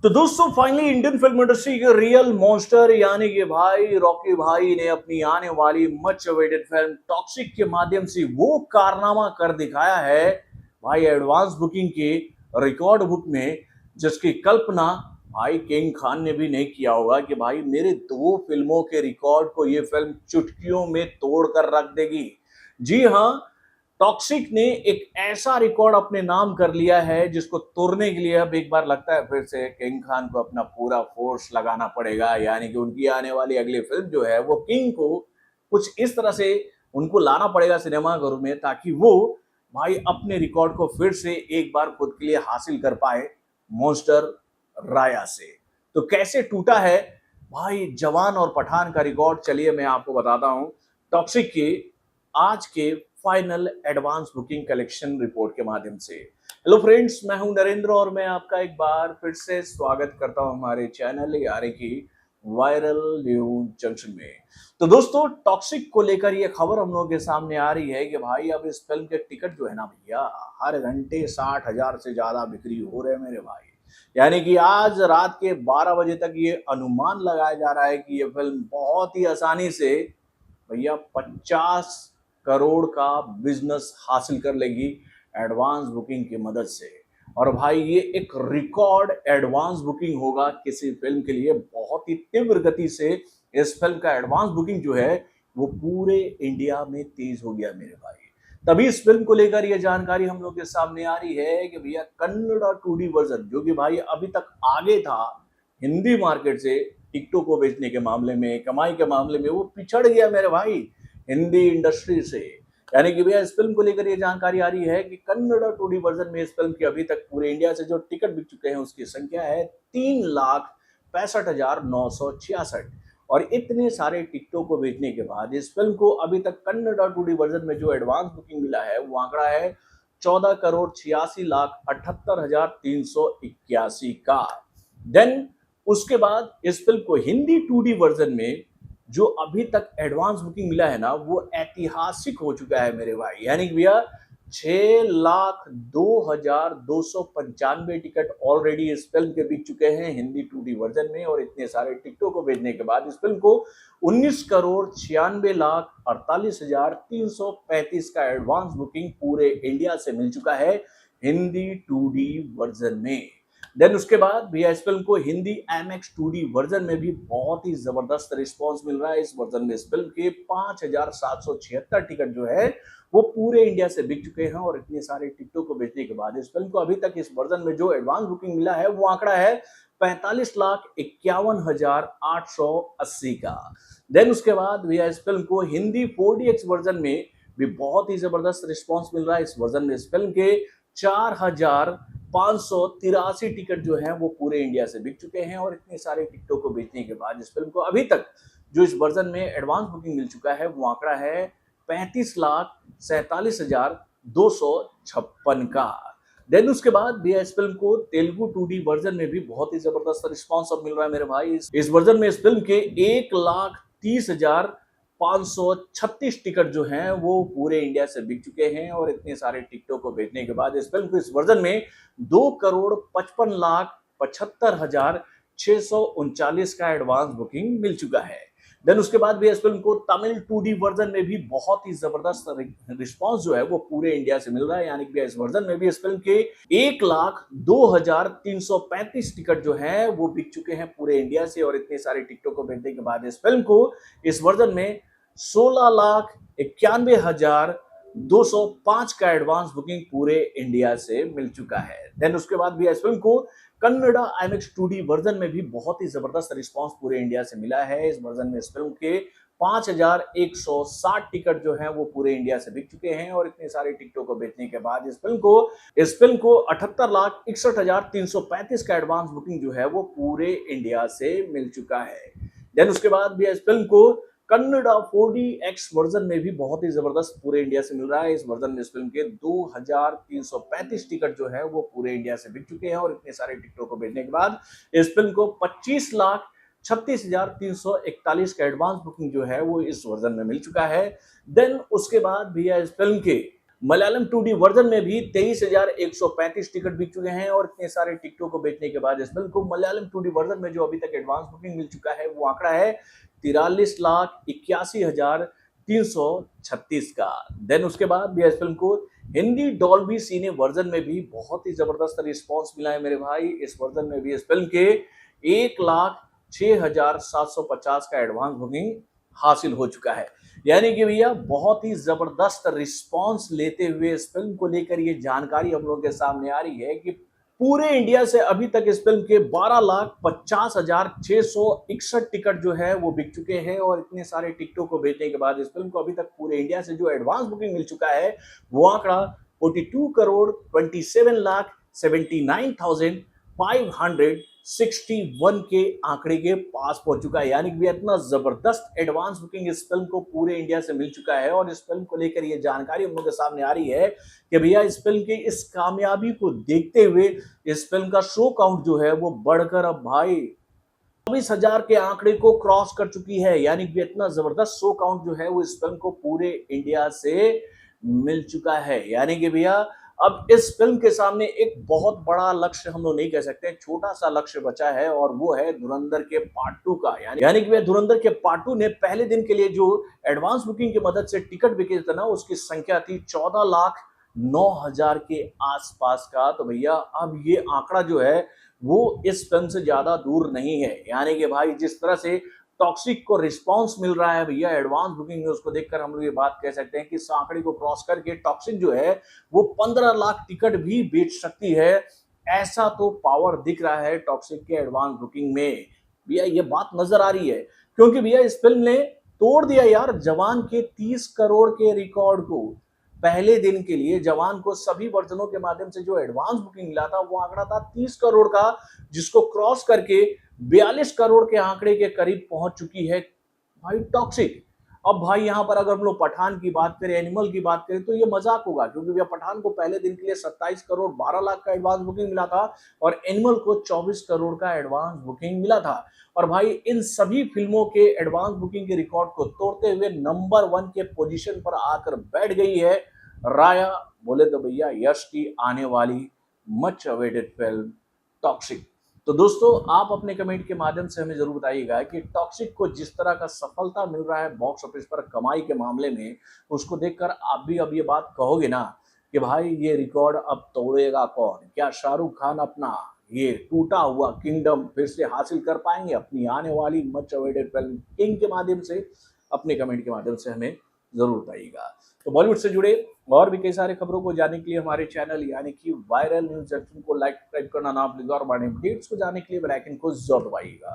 तो दोस्तों finally Indian film industry के रियल मॉन्स्टर यानी कि भाई रॉकी भाई ने अपनी आने वाली मच अवेटेड फिल्म टॉक्सिक के माध्यम से वो कारनामा कर दिखाया है भाई एडवांस बुकिंग के रिकॉर्ड बुक में, जिसकी कल्पना भाई किंग खान ने भी नहीं किया होगा कि भाई मेरे दो फिल्मों के रिकॉर्ड को ये फिल्म चुटकियों में तोड़ कर रख देगी। जी हाँ, टॉक्सिक ने एक ऐसा रिकॉर्ड अपने नाम कर लिया है जिसको तोड़ने के लिए अब एक बार लगता है फिर से किंग खान को अपना पूरा फोर्स लगाना पड़ेगा। यानी कि उनकी आने वाली अगली फिल्म जो है वो किंग को कुछ इस तरह से उनको लाना पड़ेगा सिनेमाघरों में, ताकि वो भाई अपने रिकॉर्ड को फिर से एक बार खुद के लिए हासिल कर पाए मॉन्स्टर राया से। तो कैसे टूटा है भाई जवान और पठान का रिकॉर्ड, चलिए मैं आपको बताता हूं टॉक्सिक के आज के final advance booking collection report के माध्यम से। हेलो फ्रेंड्स, मैं हूं नरेंद्र और मैं आपका एक बार फिर से स्वागत करता हूं हमारे चैनल यानी कि वायरल न्यूज जंक्शन में। तो दोस्तों टॉक्सिक को लेकर ये खबर हम लोगों के सामने आ रही है कि भाई अब इस फिल्म के टिकट जो है ना भैया, हर घंटे 60,000 से ज्यादा बिक्री हो रहे हैं मेरे भाई। यानी कि आज रात के 12 बजे तक ये अनुमान लगाया जा रहा है कि ये फिल्म बहुत ही आसानी से भैया 50 करोड़ का बिजनेस हासिल कर लेगी एडवांस बुकिंग की मदद से। और भाई ये एक रिकॉर्ड एडवांस बुकिंग होगा किसी फिल्म के लिए, बहुत ही तीव्र गति से इस फिल्म का एडवांस बुकिंग जो है वो पूरे इंडिया में तेज हो गया मेरे भाई। तभी इस फिल्म को लेकर ये जानकारी हम लोग के सामने आ रही है कि भैया कन्नड़ा 2D वर्जन जो कि भाई अभी तक आगे था हिंदी मार्केट से, टिकटों को बेचने के मामले में, कमाई के मामले में वो पिछड़ गया मेरे भाई हिंदी इंडस्ट्री से। यानी कि भैया इस फिल्म को लेकर ये जानकारी आ रही है कि कन्नड़ा 2D वर्जन में इस फिल्म की अभी तक पूरे इंडिया से जो टिकट बिक चुके हैं उसकी संख्या है 3,65,966। और इतने सारे टिकटों को बेचने के बाद इस फिल्म को अभी तक कन्नड़ा 2D वर्जन में जो एडवांस बुकिंग मिला है वो आंकड़ा है 14,86,78,381 का। देन उसके बाद इस फिल्म को हिंदी 2D वर्जन में जो अभी तक एडवांस बुकिंग मिला है ना वो ऐतिहासिक हो चुका है मेरे भाई। यानी कि भैया 6,02,295 टिकट ऑलरेडी इस फिल्म के बिक चुके हैं हिंदी 2D वर्जन में। और इतने सारे टिकटों को भेजने के बाद इस फिल्म को 19,96,48,335 का एडवांस बुकिंग पूरे इंडिया से मिल चुका है हिंदी 2D वर्जन में। देन उसके बाद भैया इस फिल्म को हिंदी IMAX 2D वर्जन में भी बहुत ही जबरदस्त रिस्पांस मिल रहा है। इस वर्जन में इस फिल्म के 5,776 टिकट जो है वो पूरे इंडिया से बिक चुके हैं। और इतने सारे टिकटों को बेचने के बाद इस फिल्म को अभी तक इस वर्जन में जो एडवांस बुकिंग मिला है वो आंकड़ा है 45,51,880 का। देन उसके बाद भैया इस फिल्म को हिंदी 4DX वर्जन में भी बहुत ही जबरदस्त रिस्पांस मिल रहा है। इस वर्जन में इस फिल्म के 4,583 टिकट जो हैं वो पूरे इंडिया से बिक चुके हैं। और इतने सारे टिकटों को बेचने के बाद इस फिल्म को अभी तक जो इस वर्जन में एडवांस बुकिंग मिल चुका है वो आंकड़ा है 35,47,256 का। देन उसके बाद भैया इस फिल्म को तेलुगु 2D वर्जन में भी बहुत ही जबरदस्त रिस्पांस अब मिल रहा है मेरे भाई। इस वर्जन में इस फिल्म के 1,30,536 टिकट जो हैं वो पूरे इंडिया से बिक चुके हैं। और इतने सारे टिकटों को भेजने के बाद इस फिल्म को इस वर्जन में 2,55,75,639 का एडवांस बुकिंग मिल चुका है। देन उसके बाद भी इस फिल्म को तमिल 2D वर्जन में भी बहुत ही जबरदस्त रिस्पांस जो है वो पूरे इंडिया से मिल रहा है। यानी कि इस वर्जन में भी इस फिल्म के 1,02,335 टिकट जो है वो बिक चुके हैं पूरे इंडिया से। और इतने सारे टिकटों को भेजने के बाद इस फिल्म को इस वर्जन में 16,91,205 का एडवांस बुकिंग पूरे इंडिया से मिल चुका है। देन उसके बाद भी इस फिल्म को कन्नड़ा IMAX 2D वर्जन में भी बहुत ही जबरदस्त रिस्पांस पूरे इंडिया से मिला है। इस वर्जन में इस फिल्म के 5,160 टिकट जो हैं वो पूरे इंडिया से बिक चुके हैं। और इतने सारे टिकटों को बेचने के बाद इस फिल्म को 78,61,335 का एडवांस बुकिंग जो है वो पूरे इंडिया से मिल चुका है। देन उसके बाद भी इस फिल्म को कन्नड़ा 4DX वर्जन में भी बहुत ही जबरदस्त पूरे इंडिया से मिल रहा है। इस वर्जन में इस फिल्म के 2,335 टिकट जो है वो पूरे इंडिया से बिक चुके हैं। और इतने सारे टिकटों को भेजने के बाद इस फिल्म को 25,36,341 का एडवांस बुकिंग जो है वो इस वर्जन में मिल चुका है। देन उसके बाद भैया इस फिल्म के मलयालम 2D वर्जन में भी 23,135 टिकट बिक चुके हैं और इतने सारे टिकटों को बेचने के बाद इस फिल्म को मलयालम 2D वर्जन में जो अभी तक एडवांस बुकिंग मिल चुका है वो आंकड़ा है 43,81,336 का। देन उसके बाद भी इस फिल्म को हिंदी डॉल्बी सीने वर्जन में भी बहुत ही जबरदस्त रिस्पॉन्स मिला है मेरे भाई। इस वर्जन में भी इस फिल्म के 1,06,750 का एडवांस बुकिंग हासिल हो चुका है। यानी कि भैया बहुत ही जबरदस्त रिस्पॉन्स लेते हुए इस फिल्म को लेकर ये जानकारी हम लोगों के सामने आ रही है कि पूरे इंडिया से अभी तक इस फिल्म के 12,50,661 टिकट जो है वो बिक चुके हैं और इतने सारे टिकटों को बेचने के बाद इस फिल्म को अभी तक पूरे इंडिया से जो एडवांस बुकिंग मिल चुका है वो आंकड़ा 42,27,79,561 के आंकड़े के पास पहुंच चुका है। यानी कि इतना जबरदस्त एडवांस बुकिंग इस फिल्म को पूरे इंडिया से मिल चुका है और इस फिल्म को लेकर ये जानकारी हम लोगों के सामने आ रही है कि भैया इस फिल्म की इस कामयाबी को देखते हुए इस फिल्म का शो काउंट जो है वो बढ़कर अब भाई 24,000 के आंकड़े को क्रॉस कर चुकी है। यानी कि इतना जबरदस्त शो काउंट जो है वो इस फिल्म को पूरे इंडिया से मिल चुका है। यानी कि भैया अब इस फिल्म के सामने एक बहुत बड़ा लक्ष्य हम लोग नहीं कह सकते, छोटा सा लक्ष्य बचा है और वो है धुरंधर के पार्ट 2 का। यानी कि धुरंधर के पार्ट 2 ने पहले दिन के लिए जो एडवांस बुकिंग की मदद से टिकट बिके थे ना उसकी संख्या थी 14,09,000 के आसपास का। तो भैया अब ये आंकड़ा जो है वो इस फिल्म से ज्यादा दूर नहीं है। यानी कि भाई जिस तरह से टॉक्सिक को रिस्पांस मिल रहा है भैया एडवांस बुकिंग में, उसको देखकर हम लोग ये बात कह सकते हैं कि इस आंकड़े को क्रॉस करके टॉक्सिक जो है वो 15 लाख टिकट भी बेच सकती है। ऐसा तो पावर दिख रहा है टॉक्सिक के एडवांस बुकिंग में भैया, ये बात नजर आ रही है। क्योंकि भैया इस फिल्म ने तोड़ दिया यार जवान के 30 करोड़ के रिकॉर्ड को। पहले दिन के लिए जवान को सभी वर्जनों के माध्यम से जो एडवांस बुकिंग मिला था वो आंकड़ा था 30 करोड़ का, जिसको क्रॉस करके 42 करोड़ के आंकड़े के करीब पहुंच चुकी है भाई टॉक्सिक। अब भाई यहां पर अगर हम लोग पठान की बात करें, एनिमल की बात करें तो ये मजाक होगा, क्योंकि भैया पठान को पहले दिन के लिए 27 करोड़ 12 लाख का एडवांस बुकिंग मिला था और एनिमल को 24 करोड़ का एडवांस बुकिंग मिला था। और भाई इन सभी फिल्मों के एडवांस बुकिंग के रिकॉर्ड को तोड़ते हुए नंबर 1 के पोजीशन पर आकर बैठ गई है राया, बोले तो भैया यश की आने वाली मच अवेटेड फिल्म टॉक्सिक। तो दोस्तों आप अपने कमेंट के माध्यम से हमें जरूर बताइएगा कि टॉक्सिक को जिस तरह का सफलता मिल रहा है बॉक्स ऑफिस पर कमाई के मामले में, उसको देखकर आप भी अब ये बात कहोगे ना कि भाई ये रिकॉर्ड अब तोड़ेगा कौन? क्या शाहरुख खान अपना ये टूटा हुआ किंगडम फिर से हासिल कर पाएंगे अपनी आने वाली मच अवेटेड फिल्म किंग के माध्यम से? अपने कमेंट के माध्यम से हमें जरूर बताइएगा। तो बॉलीवुड से जुड़े और भी कई सारे खबरों को जानने के लिए हमारे चैनल यानी कि वायरल न्यूज सेक्शन को लाइक सब्सक्राइब करना ना भूलिएगा और बड़े अपडेट्स को जानने के लिए बेल आइकन को जरूर दबाइएगा।